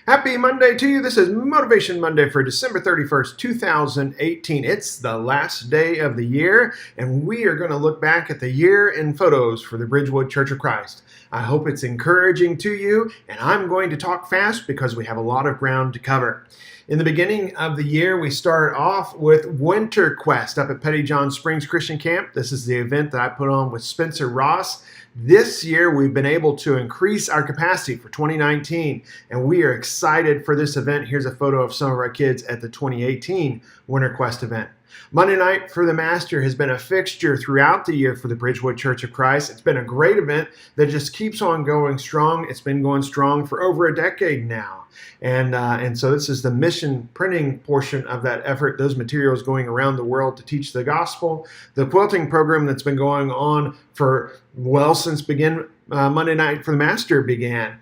Happy Monday to you. This is Motivation Monday for December 31st, 2018. It's the last day of the year, and we are going to look back at the year in photos for the Bridgewood Church of Christ. I hope it's encouraging to you, and I'm going to talk fast because we have a lot of ground to cover. In the beginning of the year, we start off with Winter Quest up at Petty John Springs Christian Camp. This is the event that I put on with Spencer Ross. This year, we've been able to increase our capacity for 2019, and we are excited for this event. Here's a photo of some of our kids at the 2018 Winter Quest event. Monday Night for the Master has been a fixture throughout the year for the Bridgewood Church of Christ. It's been a great event that just keeps on going strong. It's been going strong for over a decade now. And so this is the mission printing portion of that effort, those materials going around the world to teach the gospel. The quilting program that's been going on since Monday Night for the Master began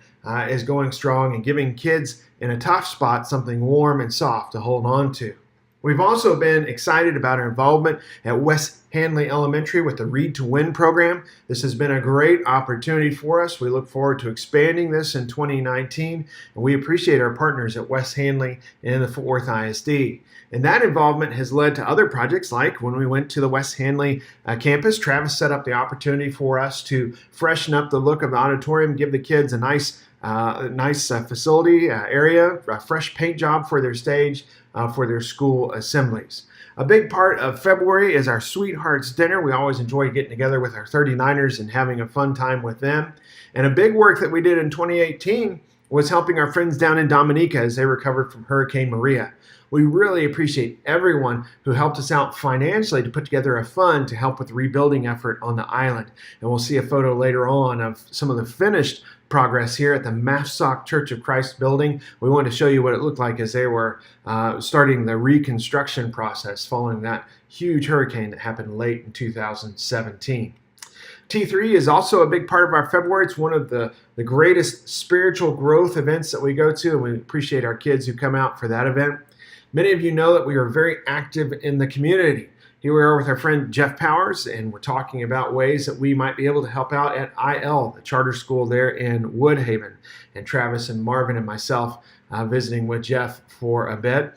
is going strong and giving kids in a tough spot something warm and soft to hold on to. We've also been excited about our involvement at West Hanley Elementary with the Read to Win program. This has been a great opportunity for us. We look forward to expanding this in 2019, and we appreciate our partners at West Hanley and the Fort Worth ISD. And that involvement has led to other projects, like when we went to the West Hanley campus. Travis set up the opportunity for us to freshen up the look of the auditorium, give the kids a nice facility area, a fresh paint job for their stage, for their school assemblies. A big part of February is our Sweethearts Dinner. We always enjoy getting together with our 39ers and having a fun time with them. And a big work that we did in 2018 was helping our friends down in Dominica as they recovered from Hurricane Maria. We really appreciate everyone who helped us out financially to put together a fund to help with the rebuilding effort on the island. And we'll see a photo later on of some of the finished progress here at the Mafsock Church of Christ building. We wanted to show you what it looked like as they were starting the reconstruction process following that huge hurricane that happened late in 2017. T3 is also a big part of our February. It's one of the greatest spiritual growth events that we go to, and we appreciate our kids who come out for that event. Many of you know that we are very active in the community. Here we are with our friend Jeff Powers, and we're talking about ways that we might be able to help out at IL, the charter school there in Woodhaven. And Travis and Marvin and myself visiting with Jeff for a bit.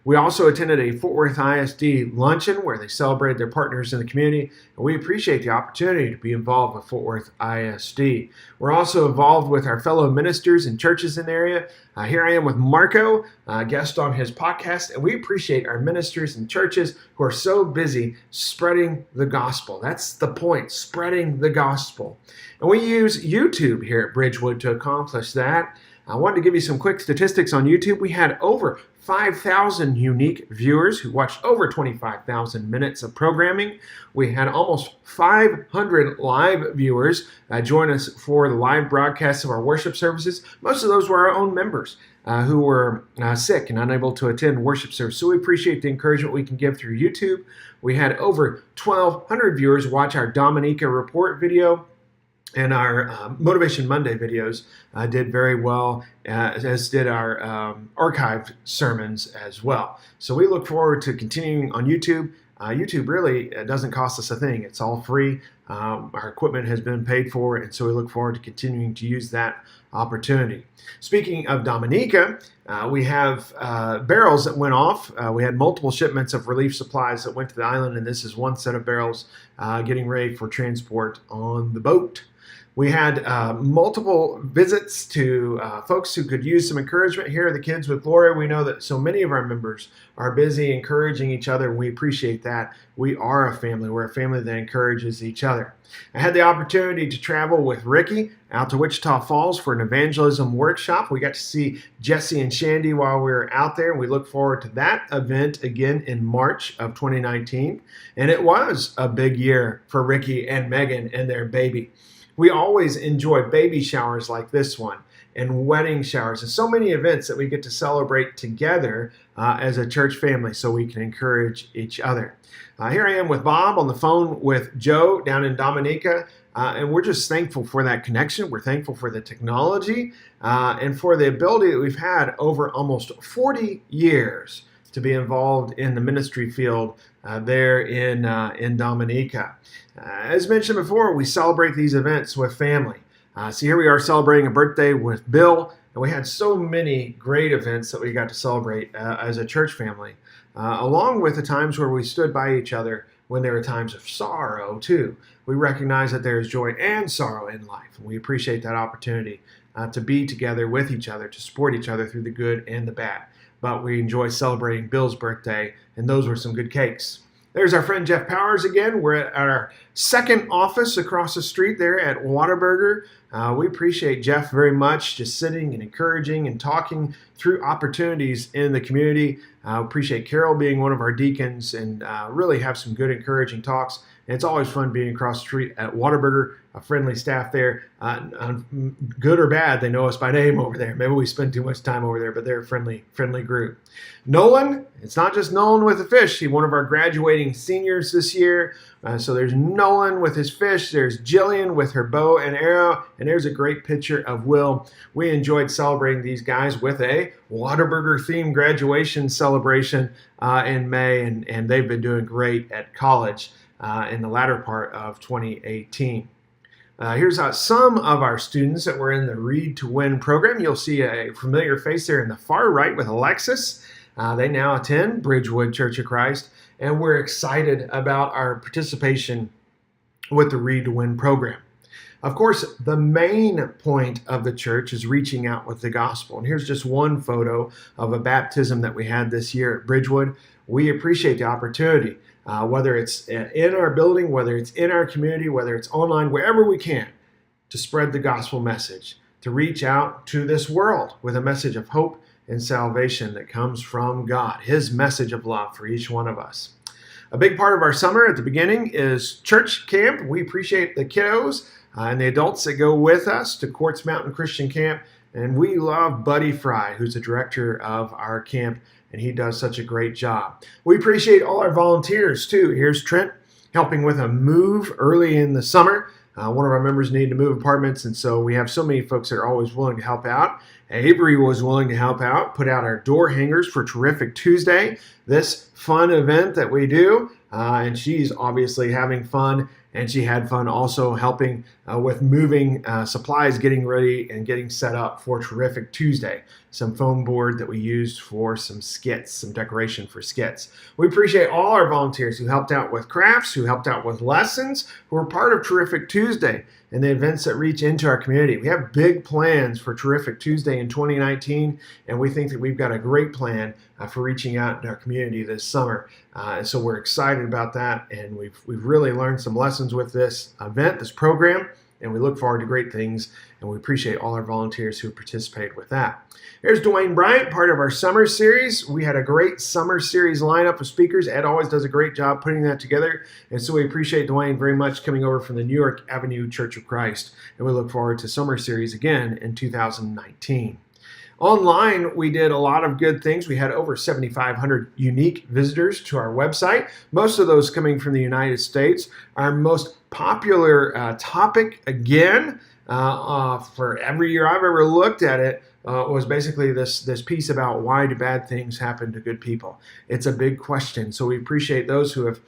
We also attended a Fort Worth ISD luncheon where they celebrated their partners in the community, and we appreciate the opportunity to be involved with Fort Worth ISD. We're also involved with our fellow ministers and churches in the area. Here I am with Marco, guest on his podcast, and we appreciate our ministers and churches who are so busy spreading the gospel. That's the point, spreading the gospel. And we use YouTube here at Bridgewood to accomplish that. I wanted to give you some quick statistics on YouTube. We had over 5,000 unique viewers who watched over 25,000 minutes of programming. We had almost 500 live viewers join us for the live broadcasts of our worship services. Most of those were our own members who were sick and unable to attend worship service. So we appreciate the encouragement we can give through YouTube. We had over 1,200 viewers watch our Dominica Report video. And our Motivation Monday videos did very well, as did our archived sermons as well. So we look forward to continuing on YouTube. YouTube really doesn't cost us a thing. It's all free. Our equipment has been paid for, and so we look forward to continuing to use that opportunity. Speaking of Dominica, we have barrels that went off. We had multiple shipments of relief supplies that went to the island, and this is one set of barrels getting ready for transport on the boat. We had multiple visits to folks who could use some encouragement. Here are the kids with Gloria. We know that so many of our members are busy encouraging each other, and we appreciate that. We are a family. We're a family that encourages each other. I had the opportunity to travel with Ricky out to Wichita Falls for an evangelism workshop. We got to see Jesse and Shandy while we were out there, and we look forward to that event again in March of 2019. And it was a big year for Ricky and Megan and their baby. We always enjoy baby showers like this one and wedding showers and so many events that we get to celebrate together as a church family so we can encourage each other. Here I am with Bob on the phone with Joe down in Dominica, and we're just thankful for that connection. We're thankful for the technology and for the ability that we've had over almost 40 years to be involved in the ministry field there in Dominica. As mentioned before, we celebrate these events with family. So here we are celebrating a birthday with Bill And we had so many great events that we got to celebrate as a church family, along with the times where we stood by each other when there were times of sorrow, too. We recognize that there is joy and sorrow in life, and we appreciate that opportunity to be together with each other, to support each other through the good and the bad. But we enjoy celebrating Bill's birthday, and those were some good cakes. There's our friend Jeff Powers again. We're at our second office across the street there at Whataburger. We appreciate Jeff very much, just sitting and encouraging and talking through opportunities in the community. Appreciate Carol being one of our deacons and really have some good encouraging talks. And it's always fun being across the street at Whataburger, a friendly staff there. Good or bad, they know us by name over there. Maybe we spend too much time over there, but they're a friendly group. Nolan, it's not just Nolan with a fish. He's one of our graduating seniors this year. So there's Nolan with his fish. There's Jillian with her bow and arrow. And there's a great picture of Will. We enjoyed celebrating these guys with a Whataburger themed graduation celebration in May. And they've been doing great at college in the latter part of 2018. Here's some of our students that were in the Read to Win program. You'll see a familiar face there in the far right with Alexis. They now attend Bridgewood Church of Christ, and we're excited about our participation with the Read to Win program. Of course, the main point of the church is reaching out with the gospel. And here's just one photo of a baptism that we had this year at Bridgewood. We appreciate the opportunity, whether it's in our building, whether it's in our community, whether it's online, wherever we can, to spread the gospel message, to reach out to this world with a message of hope and salvation that comes from God, His message of love for each one of us. A big part of our summer at the beginning is church camp. We appreciate the kiddos and the adults that go with us to Quartz Mountain Christian Camp. And we love Buddy Fry, who's the director of our camp, and he does such a great job. We appreciate all our volunteers, too. Here's Trent helping with a move early in the summer. One of our members needed to move apartments, and so we have so many folks that are always willing to help out. Avery was willing to help out, put out our door hangers for Terrific Tuesday, this fun event that we do, and she's obviously having fun, and she had fun also helping with moving supplies, getting ready and getting set up for Terrific Tuesday. Some foam board that we used for some skits, some decoration for skits. We appreciate all our volunteers who helped out with crafts, who helped out with lessons, who are part of Terrific Tuesday and the events that reach into our community. We have big plans for Terrific Tuesday in 2019, and we think that we've got a great plan for reaching out in our community this summer. And so we're excited about that, and we've really learned some lessons with this event, this program, and we look forward to great things, and we appreciate all our volunteers who participate with that. Here's Dwayne Bryant, part of our summer series. We had a great summer series lineup of speakers. Ed always does a great job putting that together, and so we appreciate Dwayne very much coming over from the New York Avenue Church of Christ, and we look forward to summer series again in 2019. Online, we did a lot of good things. We had over 7,500 unique visitors to our website, most of those coming from the United States. Our most popular topic, again, for every year I've ever looked at it, was basically this piece about why do bad things happen to good people. It's a big question, so we appreciate those who have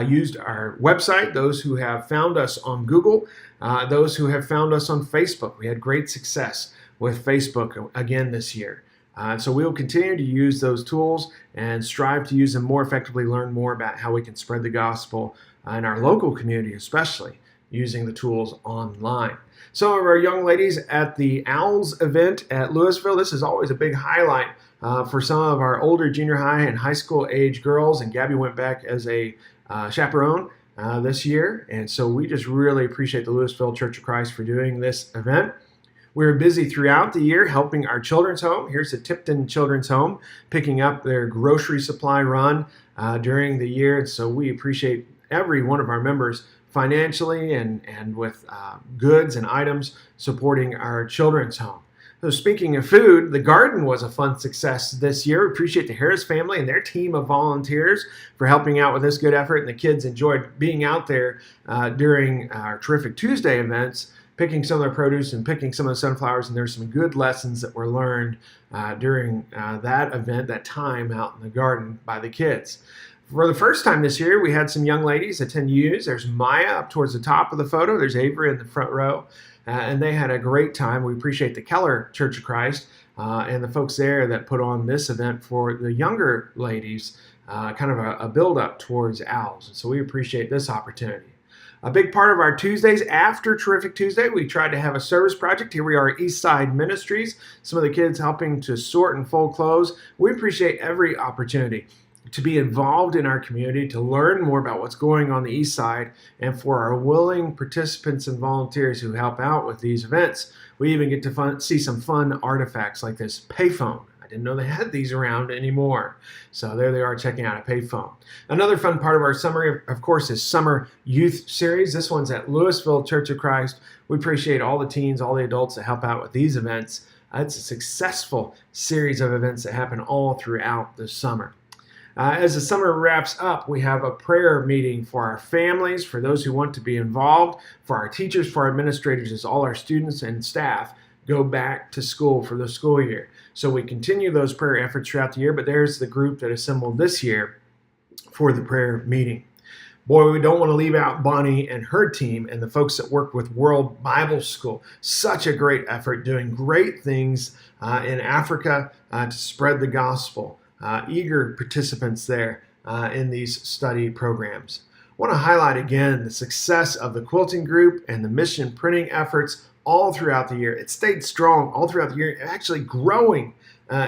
used our website, those who have found us on Google, those who have found us on Facebook. We had great success with Facebook again this year. So we will continue to use those tools and strive to use them more effectively, learn more about how we can spread the gospel in our local community, especially using the tools online. Some of our young ladies at the Owls event at Louisville, this is always a big highlight for some of our older junior high and high school age girls, and Gabby went back as a chaperone this year, and so we just really appreciate the Louisville Church of Christ for doing this event. We were busy throughout the year helping our children's home. Here's the Tipton Children's Home picking up their grocery supply run during the year. And so we appreciate every one of our members financially and with goods and items supporting our children's home. So speaking of food, the garden was a fun success this year. We appreciate the Harris family and their team of volunteers for helping out with this good effort. And the kids enjoyed being out there during our Terrific Tuesday events, picking some of their produce and picking some of the sunflowers, and there's some good lessons that were learned during that event, that time out in the garden by the kids. For the first time this year, we had some young ladies attend U's. There's Maya up towards the top of the photo. There's Avery in the front row. and they had a great time. We appreciate the Keller Church of Christ and the folks there that put on this event for the younger ladies, kind of a build-up towards OWLS. So we appreciate this opportunity. A big part of our Tuesdays after Terrific Tuesday, we tried to have a service project. Here we are at Eastside Ministries, some of the kids helping to sort and fold clothes. We appreciate every opportunity to be involved in our community, to learn more about what's going on the East Side, and for our willing participants and volunteers who help out with these events. We even get to see some fun artifacts like this payphone. I didn't know they had these around anymore. So there they are checking out a payphone. Another fun part of our summer, of course, is Summer Youth Series. This one's at Louisville Church of Christ. We appreciate all the teens, all the adults that help out with these events. It's a successful series of events that happen all throughout the summer. As the summer wraps up, we have a prayer meeting for our families, for those who want to be involved, for our teachers, for our administrators, as all our students and staff go back to school for the school year. So we continue those prayer efforts throughout the year, but there's the group that assembled this year for the prayer meeting. Boy, we don't want to leave out Bonnie and her team and the folks that work with World Bible School. Such a great effort, doing great things in Africa to spread the gospel. Eager participants there in these study programs. I want to highlight again the success of the quilting group and the mission printing efforts all throughout the year. It stayed strong all throughout the year, actually growing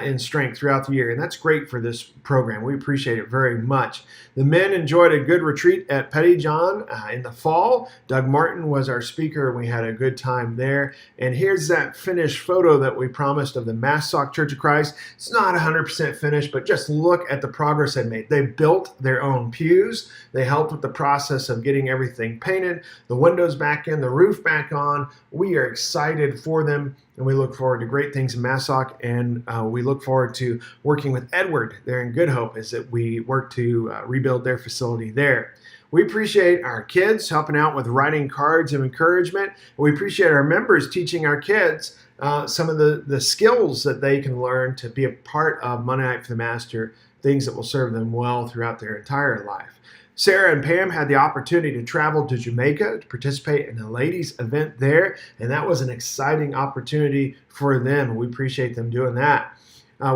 in strength throughout the year, and that's great for this program. We appreciate it very much. The men enjoyed a good retreat at Pettyjohn in the fall. Doug Martin was our speaker, and we had a good time there. And here's that finished photo that we promised of the Massac Church of Christ. It's not 100% finished, but just look at the progress they made. They built their own pews. They helped with the process of getting everything painted, the windows back in, the roof back on. We are excited for them, and we look forward to great things in Massac, and we look forward to working with Edward there in Good Hope as that we work to rebuild their facility there. We appreciate our kids helping out with writing cards of encouragement. We appreciate our members teaching our kids some of the skills that they can learn to be a part of Monday Night for the Master, things that will serve them well throughout their entire life. Sarah and Pam had the opportunity to travel to Jamaica to participate in a ladies' event there, and that was an exciting opportunity for them. We appreciate them doing that.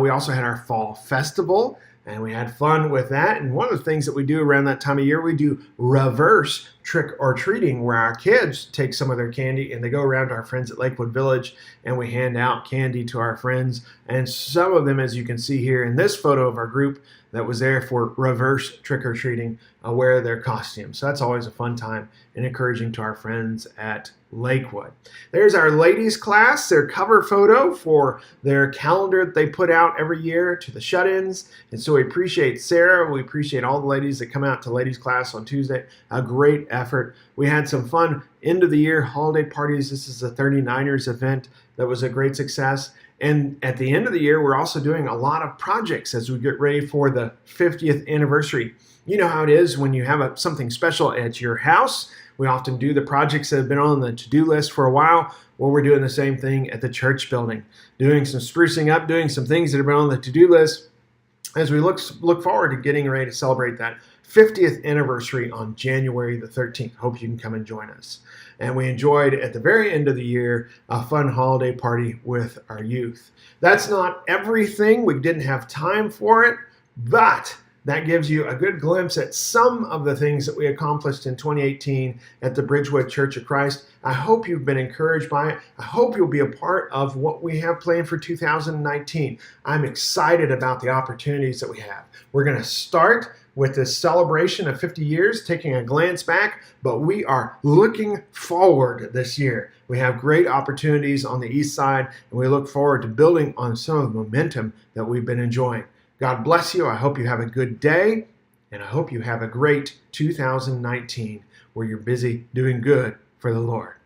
We also had our fall festival, and we had fun with that. And one of the things that we do around that time of year, we do reverse trick or treating, where our kids take some of their candy and they go around to our friends at Lakewood Village, and we hand out candy to our friends. And some of them, as you can see here in this photo of our group that was there for reverse trick or treating, wear their costumes. So that's always a fun time and encouraging to our friends at Lakewood. There's our ladies class, their cover photo for their calendar that they put out every year to the shut-ins. And so we appreciate Sarah. We appreciate all the ladies that come out to ladies class on Tuesday. A great effort. We had some fun end of the year holiday parties. This is a 39ers event that was a great success. And at the end of the year, we're also doing a lot of projects as we get ready for the 50th anniversary. You know how it is when you have something special at your house. We often do the projects that have been on the to-do list for a while. Well, we're doing the same thing at the church building, doing some sprucing up, doing some things that have been on the to-do list as we look forward to getting ready to celebrate that 50th anniversary on January the 13th. Hope you can come and join us. And we enjoyed, at the very end of the year, a fun holiday party with our youth. That's not everything. We didn't have time for it, but that gives you a good glimpse at some of the things that we accomplished in 2018 at the Bridgewood Church of Christ. I hope you've been encouraged by it. I hope you'll be a part of what we have planned for 2019. I'm excited about the opportunities that we have. We're going to start with this celebration of 50 years, taking a glance back, but we are looking forward this year. We have great opportunities on the east side, and we look forward to building on some of the momentum that we've been enjoying. God bless you. I hope you have a good day, and I hope you have a great 2019 where you're busy doing good for the Lord.